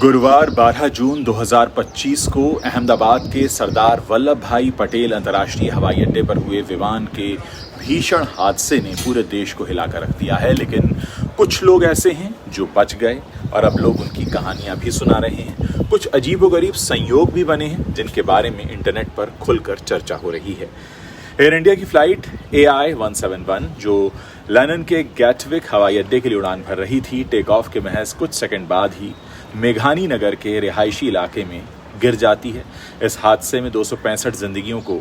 गुरुवार 12 जून 2025 को अहमदाबाद के सरदार वल्लभ भाई पटेल अंतर्राष्ट्रीय हवाई अड्डे पर हुए विमान के भीषण हादसे ने पूरे देश को हिलाकर रख दिया है। लेकिन कुछ लोग ऐसे हैं जो बच गए और अब लोग उनकी कहानियां भी सुना रहे हैं। कुछ अजीबोगरीब संयोग भी बने हैं जिनके बारे में इंटरनेट पर खुलकर चर्चा हो रही है। एयर इंडिया की फ्लाइट AI-171 जो लंदन के गैटविक हवाई अड्डे के लिए उड़ान भर रही थी, टेक ऑफ के महज कुछ सेकंड बाद ही मेघानी नगर के रिहायशी इलाके में गिर जाती है। इस हादसे में 265 जिंदगियों को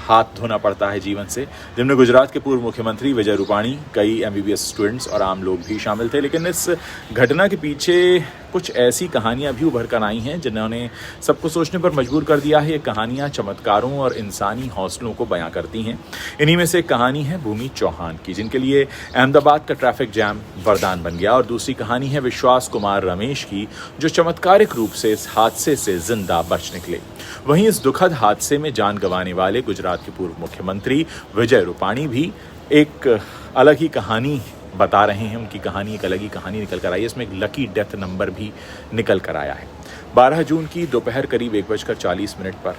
हाथ धोना पड़ता है जीवन से, जिनमें गुजरात के पूर्व मुख्यमंत्री विजय रूपाणी, कई MBBS स्टूडेंट्स और आम लोग भी शामिल थे। लेकिन इस घटना के पीछे कुछ ऐसी कहानियां भी उभर कर आई हैं जिन्होंने सबको सोचने पर मजबूर कर दिया है। ये कहानियां चमत्कारों और इंसानी हौसलों को बयां करती हैं। इन्हीं में से एक कहानी है भूमि चौहान की, जिनके लिए अहमदाबाद का ट्रैफिक जैम वरदान बन गया, और दूसरी कहानी है विश्वास कुमार रमेश की, जो चमत्कारिक रूप से इस हादसे से जिंदा बच निकले। वहीं इस दुखद हादसे में जान गंवाने वाले गुजरात के पूर्व मुख्यमंत्री विजय रूपाणी भी एक अलग ही कहानी बता रहे हैं। उनकी कहानी एक अलग ही कहानी निकल कर आई है। इसमें एक लकी डेथ नंबर भी निकल कर आया है। 12 जून की दोपहर करीब 1:40 पर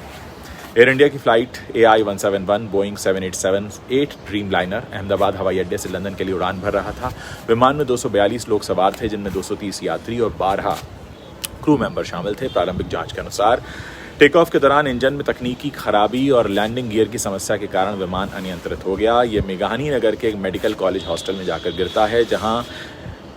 एयर इंडिया की flight AI-171 Boeing 787-8 dream liner Ahmedabad हवाई अड्डे से लंदन के लिए उड़ान भर रहा था। विमान में 242 लोग सवार थे, जिनमें 230 यात्री और 12 क्रू मेंबर शामिल थे। प्रारंभिक जांच के अनुसार टेक ऑफ के दौरान इंजन में तकनीकी खराबी और लैंडिंग गियर की समस्या के कारण विमान अनियंत्रित हो गया। ये मेघानी नगर के एक मेडिकल कॉलेज हॉस्टल में जाकर गिरता है, जहां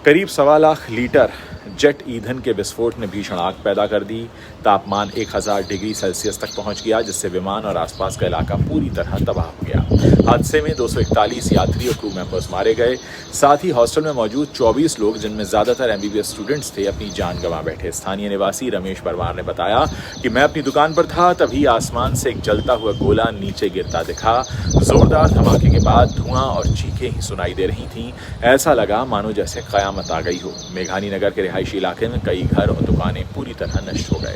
करीब 1.25 लाख लीटर जेट ईंधन के विस्फोट ने भीषण आग पैदा कर दी। तापमान 1000 डिग्री सेल्सियस तक पहुंच गया, जिससे विमान और आसपास का इलाका पूरी तरह तबाह हो गया। हादसे में 241 यात्री और क्रू मेंबर्स मारे गए। साथ ही हॉस्टल में मौजूद 24 लोग, जिनमें ज्यादातर MBBS स्टूडेंट्स थे, अपनी जान गंवा बैठे। स्थानीय निवासी रमेश परमार ने बताया कि मैं अपनी दुकान पर था, तभी आसमान से एक जलता हुआ गोला नीचे गिरता दिखा। जोरदार धमाके के बाद धुआं और चीखें ही सुनाई दे रही थीं। ऐसा लगा मानो जैसे कयामत आ गई हो। मेघानी नगर के रिहायशी इलाके में कई घर और दुकानें पूरी तरह नष्ट हो गए।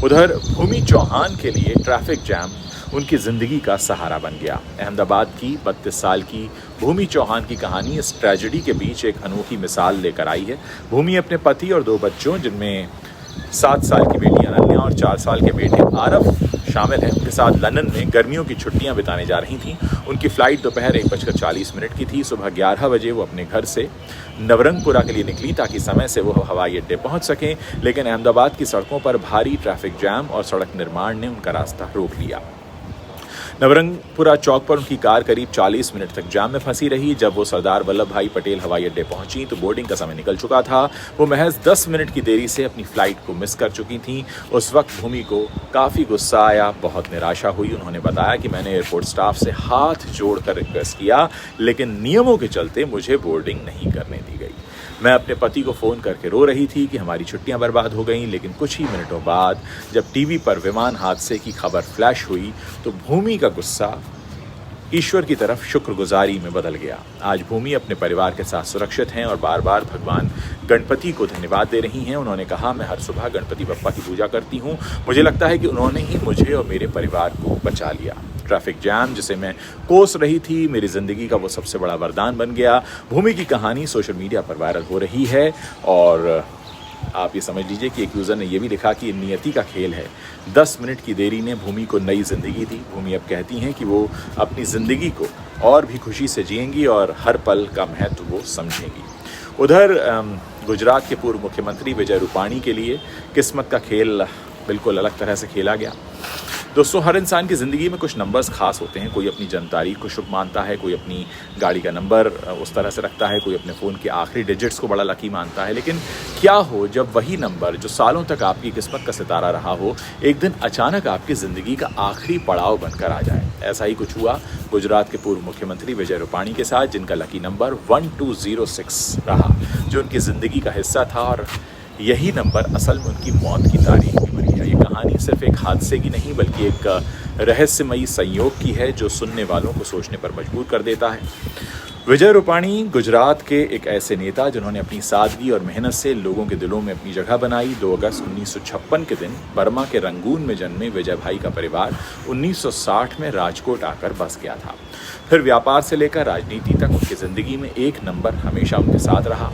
उधर भूमि चौहान के लिए ट्रैफिक जैम उनकी जिंदगी का सहारा बन गया। अहमदाबाद की 32 साल की भूमि चौहान की कहानी इस ट्रेजेडी के बीच एक अनोखी मिसाल लेकर आई है। भूमि अपने पति और 2 बच्चों, जिनमें 7 साल की बेटी अनन्या और 4 साल के बेटे आरव शामिल हैं, उनके साथ लंदन में गर्मियों की छुट्टियां बिताने जा रही थीं। उनकी फ्लाइट दोपहर 1:40 की थी। सुबह 11 बजे वो अपने घर से नवरंगपुरा के लिए निकली, ताकि समय से वो हवाई अड्डे पहुंच सकें। लेकिन अहमदाबाद की सड़कों पर भारी ट्रैफिक जैम और सड़क निर्माण ने उनका रास्ता रोक लिया। नवरंगपुरा चौक पर उनकी कार करीब 40 मिनट तक जाम में फंसी रही। जब वो सरदार वल्लभ भाई पटेल हवाई अड्डे पहुंची तो बोर्डिंग का समय निकल चुका था। वो महज 10 मिनट की देरी से अपनी फ्लाइट को मिस कर चुकी थीं। उस वक्त भूमि को काफ़ी गुस्सा आया, बहुत निराशा हुई। उन्होंने बताया कि मैंने एयरपोर्ट स्टाफ से हाथ जोड़कर रिक्वेस्ट किया, लेकिन नियमों के चलते मुझे बोर्डिंग नहीं करने दी गई। मैं अपने पति को फ़ोन करके रो रही थी कि हमारी छुट्टियां बर्बाद हो गईं। लेकिन कुछ ही मिनटों बाद जब टीवी पर विमान हादसे की खबर फ्लैश हुई तो भूमि का गुस्सा ईश्वर की तरफ शुक्रगुजारी में बदल गया। आज भूमि अपने परिवार के साथ सुरक्षित हैं और बार बार भगवान गणपति को धन्यवाद दे रही हैं। उन्होंने कहा, मैं हर सुबह गणपति बप्पा की पूजा करती हूँ। मुझे लगता है कि उन्होंने ही मुझे और मेरे परिवार को बचा लिया। ट्रैफिक जैम जिसे मैं कोस रही थी, मेरी ज़िंदगी का वो सबसे बड़ा वरदान बन गया। भूमि की कहानी सोशल मीडिया पर वायरल हो रही है और आप ये समझ लीजिए कि एक यूज़र ने ये भी लिखा कि नियति का खेल है। 10 मिनट की देरी ने भूमि को नई ज़िंदगी दी। भूमि अब कहती हैं कि वो अपनी ज़िंदगी को और भी खुशी से जिएंगी और हर पल का महत्व वो समझेंगी। उधर गुजरात के पूर्व मुख्यमंत्री विजय रूपाणी के लिए किस्मत का खेल बिल्कुल अलग तरह से खेला गया। दोस्तों, हर इंसान की ज़िंदगी में कुछ नंबर्स खास होते हैं। कोई अपनी जन्म तारीख को शुभ मानता है, कोई अपनी गाड़ी का नंबर उस तरह से रखता है, कोई अपने फ़ोन के आखिरी डिजिट्स को बड़ा लकी मानता है। लेकिन क्या हो जब वही नंबर जो सालों तक आपकी किस्मत का सितारा रहा हो, एक दिन अचानक आपकी ज़िंदगी का आखिरी पड़ाव बनकर आ जाए। ऐसा ही कुछ हुआ गुजरात के पूर्व मुख्यमंत्री विजय रूपाणी के साथ, जिनका लकी नंबर 1206 रहा, जो उनकी ज़िंदगी का हिस्सा था। और यही नंबर असल में उनकी मौत की तारीख भी बनी है। ये कहानी सिर्फ एक हादसे की नहीं, बल्कि एक रहस्यमयी संयोग की है, जो सुनने वालों को सोचने पर मजबूर कर देता है। विजय रूपाणी गुजरात के एक ऐसे नेता जिन्होंने अपनी सादगी और मेहनत से लोगों के दिलों में अपनी जगह बनाई। 2 अगस्त 1956 के दिन बर्मा के रंगून में जन्मे विजय भाई का परिवार 1960 में राजकोट आकर बस गया था। फिर व्यापार से लेकर राजनीति तक उनकी ज़िंदगी में एक नंबर हमेशा उनके साथ रहा।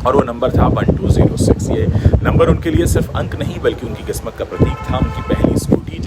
और वो नंबर था 1206। ये नंबर उनके लिए सिर्फ अंक नहीं बल्कि उनकी किस्मत का प्रतीक था। उनकी पहली स्कूटी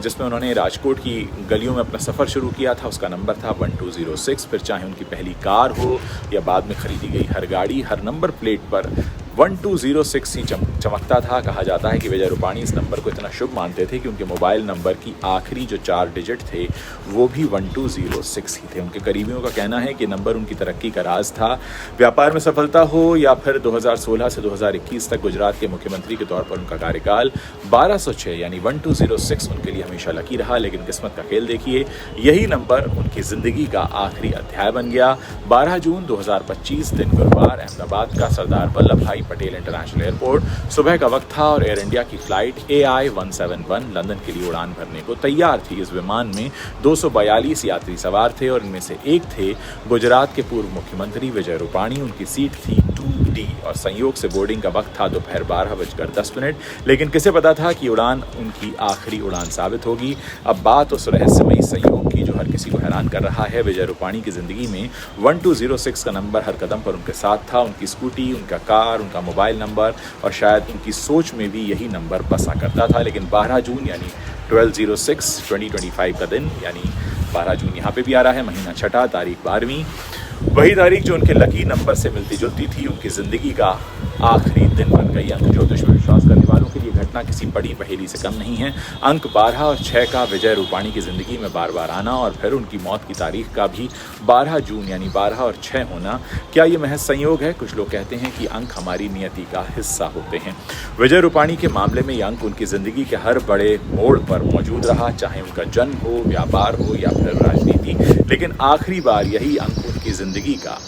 जिसमें उन्होंने राजकोट की गलियों में अपना सफ़र शुरू किया था, उसका नंबर था 1206। फिर चाहे उनकी पहली कार हो या बाद में खरीदी गई हर गाड़ी, हर नंबर प्लेट पर 1206 ही चमकता था। कहा जाता है कि विजय रूपाणी इस नंबर को इतना शुभ मानते थे कि उनके मोबाइल नंबर की आखिरी जो 4 डिजिट थे वो भी 1206 ही थे। उनके करीबियों का कहना है कि नंबर उनकी तरक्की का राज था। व्यापार में सफलता हो या फिर 2016 से 2021 तक गुजरात के मुख्यमंत्री के तौर पर उनका कार्यकाल, 1206 यानी 1206 उनके लिए हमेशा लकी रहा। लेकिन किस्मत का खेल देखिए, यही नंबर उनकी ज़िंदगी का आखिरी अध्याय बन गया। 12 जून 2025 दिन गुरुवार, अहमदाबाद का सरदार वल्लभ भाई पटेल इंटरनेशनल एयरपोर्ट, सुबह का वक्त था और एयर इंडिया की फ्लाइट AI 171 लंदन के लिए उड़ान भरने को तैयार थी। इस विमान में 242 यात्री सवार थे और इनमें से एक थे गुजरात के पूर्व मुख्यमंत्री विजय रूपाणी। उनकी सीट थी 2D और संयोग से बोर्डिंग का वक्त था दोपहर 12:10। लेकिन किसे पता था कि उड़ान उनकी आखिरी उड़ान साबित होगी। अब बात उस रहस्यमयी संयोग की जो हर किसी को हैरान कर रहा है। विजय रूपाणी की जिंदगी में 1206 का नंबर हर कदम पर उनके साथ था। उनकी स्कूटी, उनका कार, उनका मोबाइल नंबर और शायद उनकी सोच में भी यही नंबर बसा करता था। लेकिन 12 जून यानी 1206 2025 का दिन, यानी 12 जून यहाँ पे भी आ रहा है, महीना छठा, तारीख 12वीं, वही तारीख जो उनके लकी नंबर से मिलती जुलती थी, उनकी ज़िंदगी का आखिरी दिन बन गई। अंक ज्योतिष में विश्वास करने वालों के लिए घटना किसी बड़ी पहेली से कम नहीं है। अंक 12 और 6 का विजय रूपाणी की ज़िंदगी में बार बार आना और फिर उनकी मौत की तारीख का भी 12 जून यानी 12 और 6 होना, क्या ये महज संयोग है? कुछ लोग कहते हैं कि अंक हमारी नियति का हिस्सा होते हैं। विजय रूपाणी के मामले में ये अंक उनकी ज़िंदगी के हर बड़े मोड़ पर मौजूद रहा, चाहे उनका जन्म हो, व्यापार हो या फिर राजनीति। लेकिन आखिरी बार यही अंक उनकी ज़िंदगी का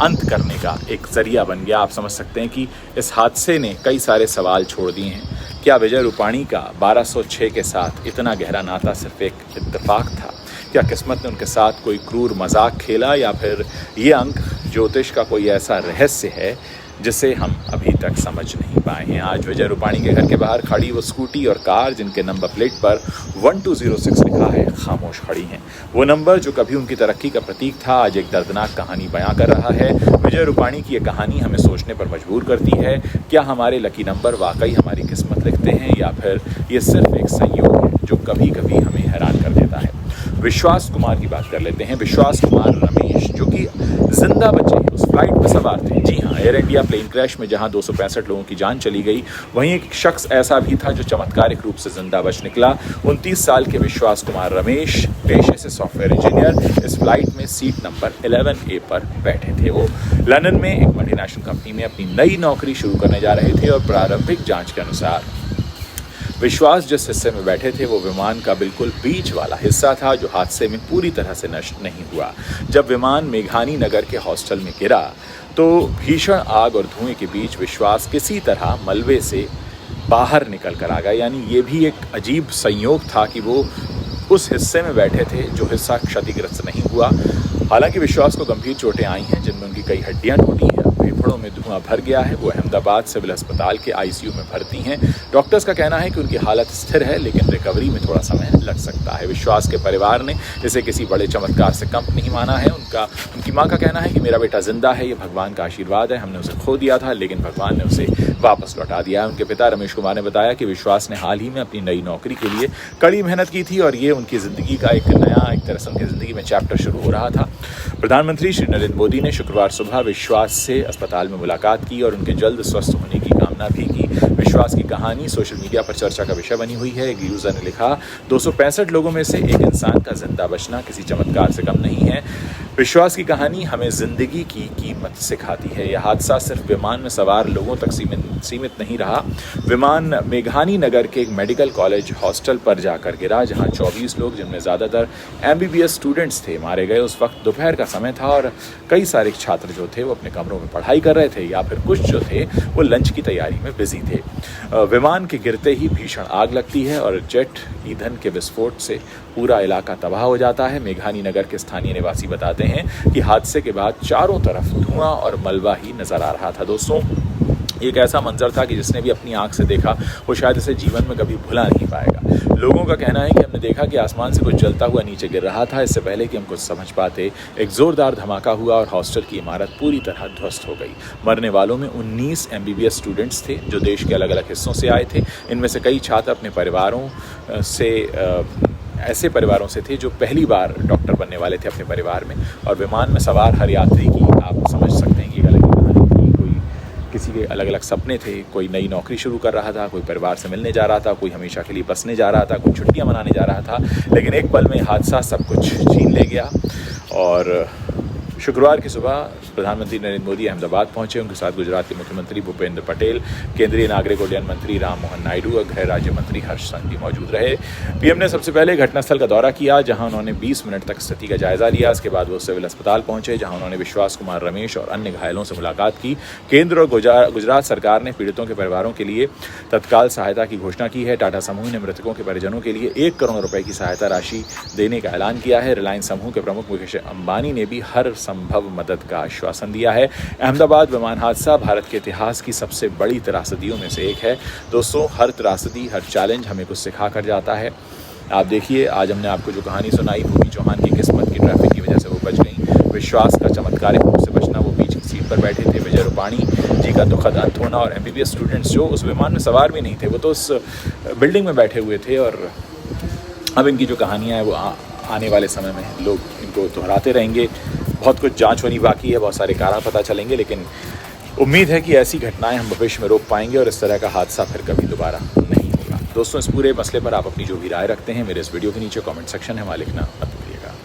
अंत करने का एक जरिया बन गया। आप समझ सकते हैं कि इस हादसे ने कई सारे सवाल छोड़ दिए हैं। क्या विजय रूपाणी का 1206 के साथ इतना गहरा नाता सिर्फ एक इत्तेफाक था? क्या किस्मत ने उनके साथ कोई क्रूर मजाक खेला या फिर ये अंक ज्योतिष का कोई ऐसा रहस्य है जिसे हम अभी तक समझ नहीं पाए हैं? आज विजय रूपाणी के घर के बाहर खड़ी वो स्कूटी और कार जिनके नंबर प्लेट पर 1206 लिखा है, खामोश खड़ी हैं। वो नंबर जो कभी उनकी तरक्की का प्रतीक था, आज एक दर्दनाक कहानी बयां कर रहा है। विजय रूपाणी की ये कहानी हमें सोचने पर मजबूर करती है। क्या हमारे लकी नंबर वाकई हमारी किस्मत लिखते हैं या फिर ये सिर्फ एक संयोग है जो कभी कभी हमें हैरान कर देता है? विश्वास कुमार की बात कर लेते हैं। विश्वास कुमार रमेश जो कि जिंदा बचे उस फ्लाइट में सवार थे। जी हाँ, एयर इंडिया प्लेन क्रैश में जहां 265 लोगों की जान चली गई, वहीं एक शख्स ऐसा भी था जो चमत्कारिक रूप से जिंदा बच निकला। 29 साल के विश्वास कुमार रमेश पेशे से सॉफ्टवेयर इंजीनियर इस फ्लाइट में सीट नंबर 11A पर बैठे थे। वो लंदन में एक मल्टीनेशनल कंपनी में अपनी नई नौकरी शुरू करने जा रहे थे और प्रारंभिक जांच के अनुसार विश्वास जिस हिस्से में बैठे थे वो विमान का बिल्कुल बीच वाला हिस्सा था जो हादसे में पूरी तरह से नष्ट नहीं हुआ। जब विमान मेघानी नगर के हॉस्टल में गिरा तो भीषण आग और धुएं के बीच विश्वास किसी तरह मलबे से बाहर निकल कर आ गया। यानी ये भी एक अजीब संयोग था कि वो उस हिस्से में बैठे थे जो हिस्सा क्षतिग्रस्त नहीं हुआ। हालांकि विश्वास को गंभीर चोटें आई हैं जिनमें उनकी कई हड्डियां टूटी हैं, फेफड़ों में धुआं भर गया है। वो अहमदाबाद सिविल अस्पताल के ICU में भर्ती हैं। डॉक्टर्स का कहना है कि उनकी हालत स्थिर है लेकिन रिकवरी में थोड़ा समय लग सकता है। विश्वास के परिवार ने इसे किसी बड़े चमत्कार से कम नहीं माना है। उनकी मां का कहना है कि मेरा बेटा जिंदा है, ये भगवान का आशीर्वाद है। हमने उसे खो दिया था लेकिन भगवान ने उसे वापस लौटा दिया है। उनके पिता रमेश कुमार ने बताया कि विश्वास ने हाल ही में अपनी नई नौकरी के लिए कड़ी मेहनत की थी और ये उनकी ज़िंदगी का एक तरह से उनकी ज़िंदगी में चैप्टर शुरू हो रहा था। प्रधानमंत्री श्री नरेंद्र मोदी ने शुक्रवार सुबह विश्वास से अस्पताल में मुलाकात की और उनके जल्द स्वस्थ होने की कामना भी की। विश्वास की कहानी सोशल मीडिया पर चर्चा का विषय बनी हुई है। एक यूजर ने लिखा, 265 लोगों में से एक इंसान का जिंदा बचना किसी चमत्कार से कम नहीं है। विश्वास की कहानी हमें जिंदगी की कीमत सिखाती है। यह हादसा सिर्फ विमान में सवार लोगों तक सीमित नहीं रहा। विमान मेघानी नगर के एक मेडिकल कॉलेज हॉस्टल पर जाकर गिरा जहां 24 लोग, जिनमें ज़्यादातर MBBS स्टूडेंट्स थे, मारे गए। उस वक्त दोपहर का समय था और कई सारे छात्र जो थे वो अपने कमरों में पढ़ाई कर रहे थे या फिर कुछ जो थे वो लंच की तैयारी में बिजी थे। विमान के गिरते ही भीषण आग लगती है और जेट ईंधन के विस्फोट से पूरा इलाका तबाह हो जाता है। मेघानी नगर के स्थानीय निवासी बताते हैं कि हादसे के बाद चारों तरफ धुआं और मलबा ही नजर आ रहा था। दोस्तों, एक ऐसा मंजर था कि जिसने भी अपनी आंख से देखा वो शायद इसे जीवन में कभी भुला नहीं पाएगा। लोगों का कहना है कि हमने देखा कि आसमान से कुछ जलता हुआ नीचे गिर रहा था। इससे पहले कि हम कुछ समझ पाते, एक ज़ोरदार धमाका हुआ और हॉस्टल की इमारत पूरी तरह ध्वस्त हो गई। मरने वालों में 19 MBBS स्टूडेंट्स थे जो देश के अलग अलग हिस्सों से आए थे। इनमें से कई छात्र अपने परिवारों से ऐसे परिवारों से थे जो पहली बार डॉक्टर बनने वाले थे अपने परिवार में। और विमान में सवार हर यात्री की आप समझ सकते हैं कि अलग कहानी थी। कोई किसी के अलग अलग सपने थे, कोई नई नौकरी शुरू कर रहा था, कोई परिवार से मिलने जा रहा था, कोई हमेशा के लिए बसने जा रहा था, कोई छुट्टियां मनाने जा रहा था। लेकिन एक पल में हादसा सब कुछ छीन ले गया। और शुक्रवार की सुबह प्रधानमंत्री नरेंद्र मोदी अहमदाबाद पहुंचे। उनके साथ गुजरात के मुख्यमंत्री भूपेंद्र पटेल, केंद्रीय नागरिक उड्डयन मंत्री राम मोहन नायडू और गृह राज्य मंत्री हर्ष संघवी मौजूद रहे। पीएम ने सबसे पहले घटनास्थल का दौरा किया, जहां उन्होंने 20 मिनट तक स्थिति का जायजा लिया। इसके बाद वो सिविल अस्पताल पहुंचे, जहां उन्होंने विश्वास कुमार रमेश और अन्य घायलों से मुलाकात की। केंद्र और गुजरात सरकार ने पीड़ितों के परिवारों के लिए तत्काल सहायता की घोषणा की है। टाटा समूह ने मृतकों के परिजनों के लिए 1 करोड़ रुपए की सहायता राशि देने का ऐलान किया है। रिलायंस समूह के प्रमुख मुकेश अंबानी ने भी हर संभव मदद का आश्वासन दिया है। अहमदाबाद विमान हादसा भारत के इतिहास की सबसे बड़ी त्रासदियों में से एक है। दोस्तों, हर त्रासदी, हर चैलेंज हमें कुछ सिखा कर जाता है। आप देखिए, आज हमने आपको जो कहानी सुनाई, भूमि चौहान की किस्मत की ट्रैफिक की वजह से वो बच गई। विश्वास का चमत्कारिक रूप से बचना, वो बीच की सीट पर बैठे थे। विजय रूपाणी जी का दुखद अंत होना। और MBBS स्टूडेंट्स जो उस विमान में सवार भी नहीं थे, वो तो उस बिल्डिंग में बैठे हुए थे। और अब इनकी जो कहानियाँ हैं वो आने वाले समय में लोग इनको दोहराते रहेंगे। बहुत कुछ जांच होनी बाकी है, बहुत सारे कारण पता चलेंगे, लेकिन उम्मीद है कि ऐसी घटनाएं हम भविष्य में रोक पाएंगे और इस तरह का हादसा फिर कभी दोबारा नहीं होगा। दोस्तों, इस पूरे मसले पर आप अपनी जो भी राय रखते हैं मेरे इस वीडियो के नीचे कमेंट सेक्शन है वहाँ लिखना